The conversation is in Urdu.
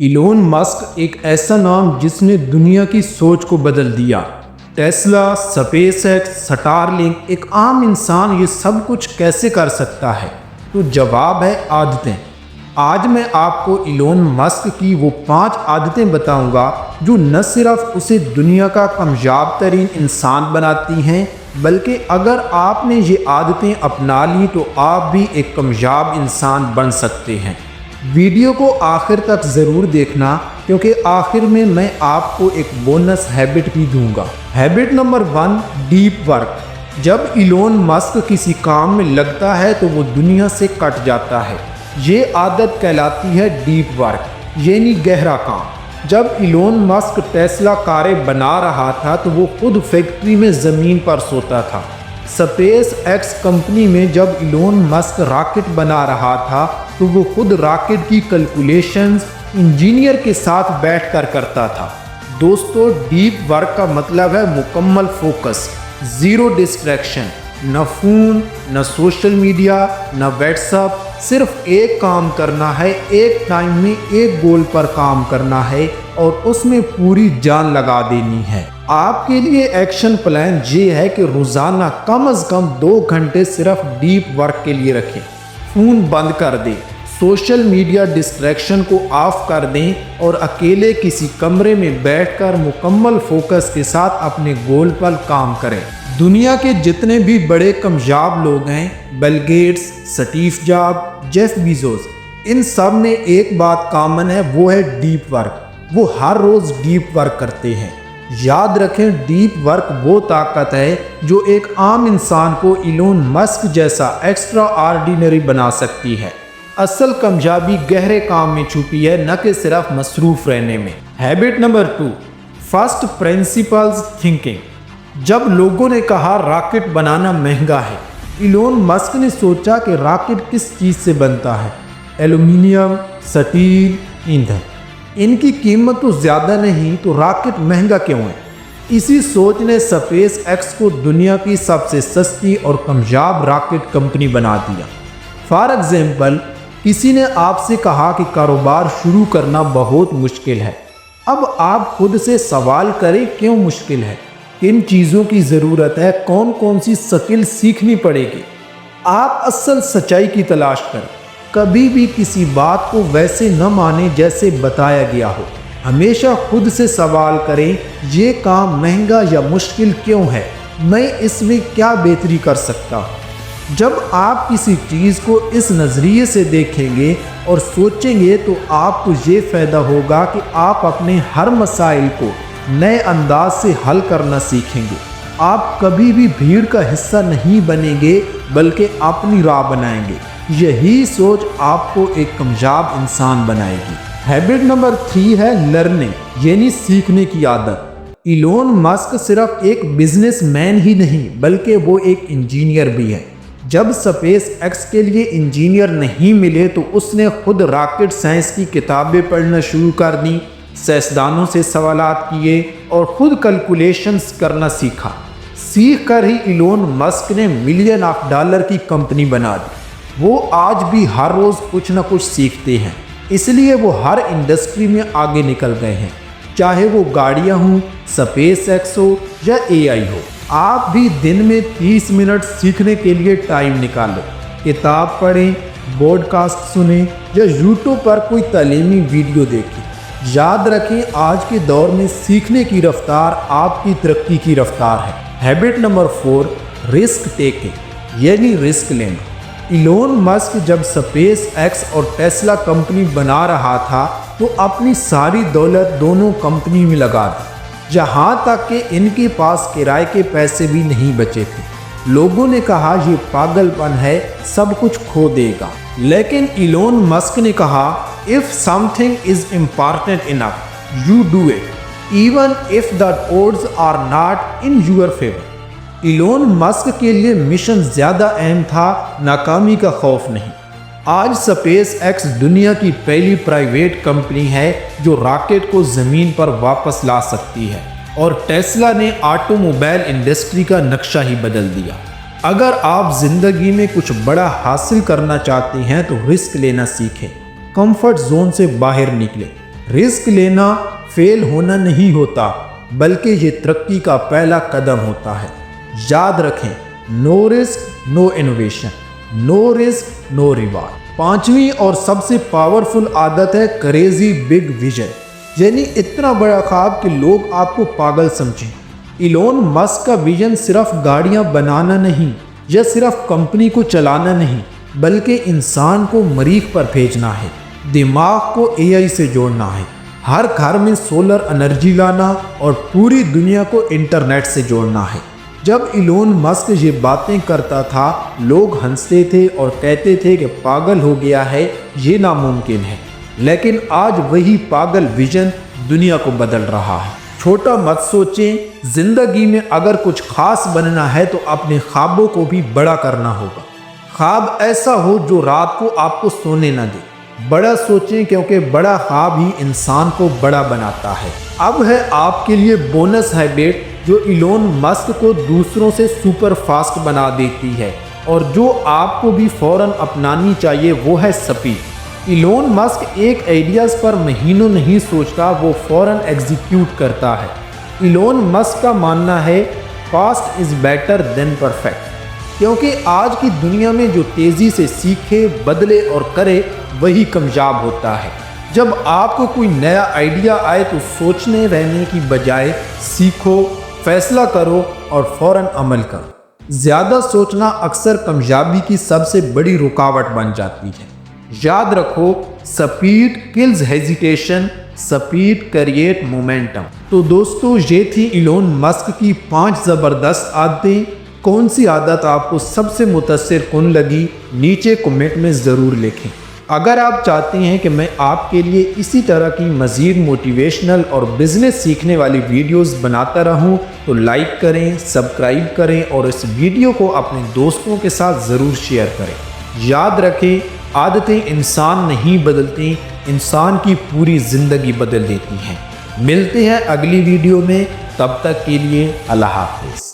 ایلون مسک ایک ایسا نام جس نے دنیا کی سوچ کو بدل دیا۔ Tesla, space x, star link, ایک عام انسان یہ سب کچھ کیسے کر سکتا ہے؟ تو جواب ہے عادتیں۔ آج میں آپ کو ایلون مسک کی وہ 5 عادتیں بتاؤں گا جو نہ صرف اسے دنیا کا کامیاب ترین انسان بناتی ہیں بلکہ اگر آپ نے یہ عادتیں اپنا لی تو آپ بھی ایک کامیاب انسان بن سکتے ہیں۔ ویڈیو کو آخر تک ضرور دیکھنا کیونکہ آخر میں آپ کو ایک بونس ہیبٹ بھی دوں گا۔ Habit number 1، deep work. جب ایلون مسک کسی کام میں لگتا ہے تو وہ دنیا سے کٹ جاتا ہے۔ یہ عادت کہلاتی ہے ڈیپ ورک، یعنی گہرا کام۔ جب ایلون مسک ٹیسلا کاریں بنا رہا تھا تو وہ خود فیکٹری میں زمین پر سوتا تھا۔ سپیس ایکس کمپنی میں جب ایلون مسک راکٹ بنا رہا تھا تو وہ خود راکٹ کی کیلکولیشنز انجینئر کے ساتھ بیٹھ کر کرتا تھا۔ دوستو، ڈیپ ورک کا مطلب ہے مکمل فوکس، زیرو ڈسٹریکشن، نہ فون، نہ سوشل میڈیا، نہ واٹس ایپ، صرف ایک کام کرنا ہے، ایک ٹائم میں ایک گول پر کام کرنا ہے اور اس میں پوری جان لگا دینی ہے۔ آپ کے لیے ایکشن پلان یہ ہے کہ روزانہ کم از کم 2 گھنٹے صرف ڈیپ ورک کے لیے رکھیں۔ فون بند کر دیں، سوشل میڈیا ڈسٹریکشن کو آف کر دیں اور اکیلے کسی کمرے میں بیٹھ کر مکمل فوکس کے ساتھ اپنے گول پر کام کریں۔ دنیا کے جتنے بھی بڑے کامیاب لوگ ہیں، Bill Gates, Steve Jobs, Jeff Bezos, ان سب نے ایک بات کامن ہے، وہ ہے ڈیپ ورک۔ وہ ہر روز ڈیپ ورک کرتے ہیں۔ یاد رکھیں، ڈیپ ورک وہ طاقت ہے جو ایک عام انسان کو ایلون مسک جیسا ایکسٹرا آرڈینری بنا سکتی ہے۔ اصل کامیابی گہرے کام میں چھپی ہے، نہ کہ صرف مصروف رہنے میں۔ Habit number 2، first principles thinking. جب لوگوں نے کہا راکٹ بنانا مہنگا ہے، ایلون مسک نے سوچا کہ راکٹ کس چیز سے بنتا ہے؟ ایلومینیم، سٹیل، ایندھن۔ ان کی قیمت تو زیادہ نہیں تو راکٹ مہنگا کیوں ہے؟ اسی سوچ نے سپیس ایکس کو دنیا کی سب سے سستی اور کامیاب راکٹ کمپنی بنا دیا۔ فار ایگزامپل، کسی نے آپ سے کہا کہ کاروبار شروع کرنا بہت مشکل ہے۔ اب آپ خود سے سوال کریں، کیوں مشکل ہے؟ کن چیزوں کی ضرورت ہے؟ کون سی سکل سیکھنی پڑے گی؟ آپ اصل سچائی کی تلاش کریں۔ کبھی بھی کسی بات کو ویسے نہ مانیں جیسے بتایا گیا ہو۔ ہمیشہ خود سے سوال کریں، یہ کام مہنگا یا مشکل کیوں ہے؟ میں اس میں کیا بہتری کر سکتا ہوں؟ جب آپ کسی چیز کو اس نظریے سے دیکھیں گے اور سوچیں گے تو آپ کو یہ فائدہ ہوگا کہ آپ اپنے ہر مسائل کو نئے انداز سے حل کرنا سیکھیں گے۔ آپ کبھی بھی بھیڑ کا حصہ نہیں بنیں گے بلکہ اپنی راہ بنائیں گے۔ یہی سوچ آپ کو ایک کامیاب انسان بنائے گی۔ ہیبٹ نمبر 3 ہے لرننگ، یعنی سیکھنے کی عادت۔ ایلون مسک صرف ایک بزنس مین ہی نہیں بلکہ وہ ایک انجینئر بھی ہے۔ جب سپیس ایکس کے لیے انجینئر نہیں ملے تو اس نے خود راکٹ سائنس کی کتابیں پڑھنا شروع کر دیں، سائنسدانوں سے سوالات کیے اور خود کیلکولیشنز کرنا سیکھا۔ سیکھ کر ہی ایلون مسک نے $ملین کی کمپنی بنا دی۔ وہ آج بھی ہر روز کچھ نہ کچھ سیکھتے ہیں، اس لیے وہ ہر انڈسٹری میں آگے نکل گئے ہیں، چاہے وہ گاڑیاں ہوں، سپیس ایکس ہو یا AI ہو۔ آپ بھی دن میں 30 منٹ سیکھنے کے لیے ٹائم نکالو۔ کتاب پڑھیں، بوڈ کاسٹ سنیں یا یوٹیوب پر کوئی تعلیمی ویڈیو دیکھیں۔ یاد رکھیں، آج کے دور میں سیکھنے کی رفتار آپ کی ترقی کی رفتار ہے۔ ہیبٹ نمبر 4، رسک ٹیکنگ، یعنی رسک لینا۔ ایلون مسک جب سپیس ایکس اور ٹیسلا کمپنی بنا رہا تھا تو اپنی ساری دولت دونوں کمپنی میں لگا دی، جہاں تک کہ ان کے پاس کرائے کے پیسے بھی نہیں بچے تھے۔ لوگوں نے کہا یہ پاگل پن ہے، سب کچھ کھو دے گا، لیکن ایلون مسک نے کہا if something is important enough you do it even if the odds are not in your favor۔ Elon Musk کے لیے مشن زیادہ اہم تھا، ناکامی کا خوف نہیں۔ آج سپیس ایکس دنیا کی پہلی پرائیویٹ کمپنی ہے جو راکٹ کو زمین پر واپس لا سکتی ہے، اور ٹیسلا نے آٹو موبائل انڈسٹری کا نقشہ ہی بدل دیا۔ اگر آپ زندگی میں کچھ بڑا حاصل کرنا چاہتے ہیں تو رسک لینا سیکھیں، کمفرٹ زون سے باہر نکلیں۔ رسک لینا فیل ہونا نہیں ہوتا، بلکہ یہ ترقی کا پہلا قدم ہوتا ہے۔ یاد رکھیں، نو رسک نو انوویشن، نو رسک نو ریوارڈ۔ پانچویں اور سب سے پاورفل عادت ہے کریزی بگ ویژن، یعنی اتنا بڑا خواب کہ لوگ آپ کو پاگل سمجھیں۔ ایلون مسک کا ویژن صرف گاڑیاں بنانا نہیں یا صرف کمپنی کو چلانا نہیں، بلکہ انسان کو مریخ پر بھیجنا ہے، دماغ کو اے آئی سے جوڑنا ہے، ہر گھر میں سولر انرجی لانا اور پوری دنیا کو انٹرنیٹ سے جوڑنا ہے۔ جب ایلون مسک یہ باتیں کرتا تھا، لوگ ہنستے تھے اور کہتے تھے کہ پاگل ہو گیا ہے، یہ ناممکن ہے۔ لیکن آج وہی پاگل ویژن دنیا کو بدل رہا ہے۔ چھوٹا مت سوچیں، زندگی میں اگر کچھ خاص بننا ہے تو اپنے خوابوں کو بھی بڑا کرنا ہوگا۔ خواب ایسا ہو جو رات کو آپ کو سونے نہ دے۔ بڑا سوچیں، کیونکہ بڑا خواب ہی انسان کو بڑا بناتا ہے۔ اب ہے آپ کے لیے بونس ہیبٹ جو ایلون مسک کو دوسروں سے سپر فاسٹ بنا دیتی ہے اور جو آپ کو بھی فوراً اپنانی چاہیے، وہ ہے سپیڈ۔ ایلون مسک ایک آئیڈیاز پر مہینوں نہیں سوچتا، وہ فوراً ایگزیکیوٹ کرتا ہے۔ ایلون مسک کا ماننا ہے fast is better than perfect, کیونکہ آج کی دنیا میں جو تیزی سے سیکھے، بدلے اور کرے، وہی کامیاب ہوتا ہے۔ جب آپ کو کوئی نیا آئیڈیا آئے تو سوچنے رہنے کی بجائے سیکھو، فیصلہ کرو اور فوراً عمل کرو۔ زیادہ سوچنا اکثر کامیابی کی سب سے بڑی رکاوٹ بن جاتی ہے۔ یاد رکھو، speed kills hesitation, speed create momentum. تو دوستو، یہ تھی ایلون مسک کی 5 زبردست عادتیں۔ کون سی عادت آپ کو سب سے متاثر کن لگی؟ نیچے کمنٹ میں ضرور لکھیں۔ اگر آپ چاہتے ہیں کہ میں آپ کے لیے اسی طرح کی مزید موٹیویشنل اور بزنس سیکھنے والی ویڈیوز بناتا رہوں تو لائک کریں، سبسکرائب کریں اور اس ویڈیو کو اپنے دوستوں کے ساتھ ضرور شیئر کریں۔ یاد رکھیں، عادتیں انسان نہیں بدلتی، انسان کی پوری زندگی بدل دیتی ہیں۔ ملتے ہیں اگلی ویڈیو میں، تب تک کے لیے اللہ حافظ۔